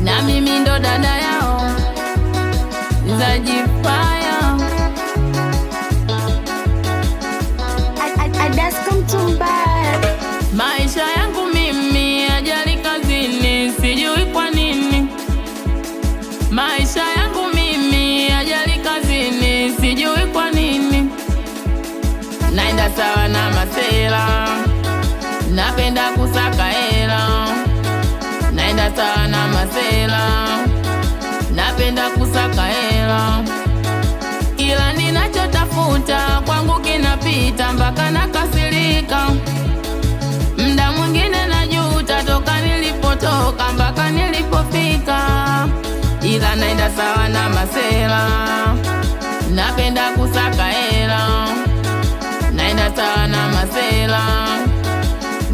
Na mimi ndo dada yao Zajifaya. Maisha yangu mimi ajali kazini, sijui kwa nini. Maisha yangu mimi ajali kazini, sijui kwa nini. Naenda sawa na masela, napenda kusaka hela. Naenda sawa na masela, napenda kusaka hela. Kila ninachotafuta kwangu kinapita mpaka nakasirika. Mda mwingine najuta toka nilipotoka mpaka nilipofika. Ila naenda sawa na masela, napenda kusaka hela. Naenda sawa na masela,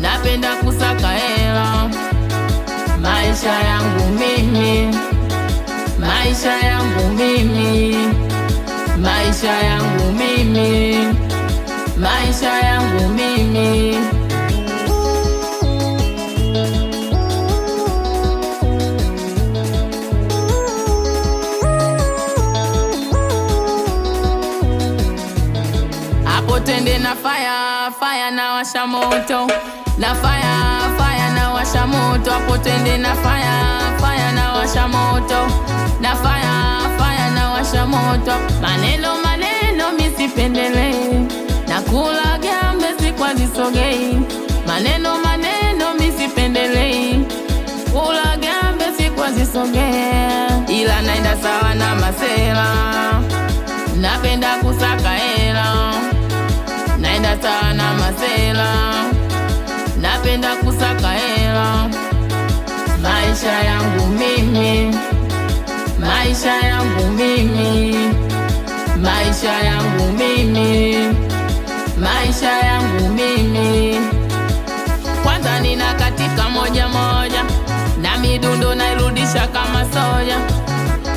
napenda kusaka hela. Maisha yangu mimi, maisha yangu mimi, maisha yangu mimi, maisha yangu mimi. Hapo tende na fire, fire na washa moto. Na fire, fire na washa moto. Hapo tende na fire, fire na washa moto. Na fire, fire na washa moto. Maneno maneno misipendele, nakula gambe sikwa zisogei. Maneno maneno misipendele, kula gambe sikwa zisogei. Ila naenda sawa na masela, napenda kusaka hela. Naenda sawa na masela, napenda kusaka hela. Maisha yangu mimi, maisha yangu mimi, maisha yangu mimi, maisha yangu mimi. Kwanza nina katika moja moja, na midundo nairudisha kama soja.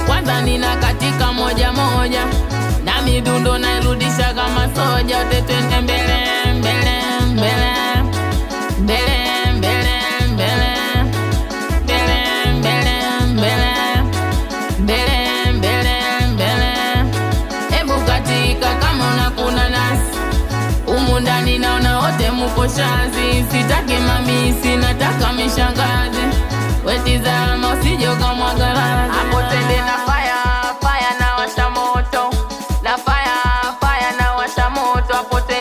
Kwanza nina katika moja moja, na midundo nairudisha kama soja. Tetende mbele mbele mbele mbele mbele mbele mbele mbele mbele mbele mbele. Ebu katika kama unakuna nasi umu ndani, naona wote muko shazi. Sitaki mamisi, nataka mishangazi. Wetizama usije ukamwaga lazi. Hapo tende na fire,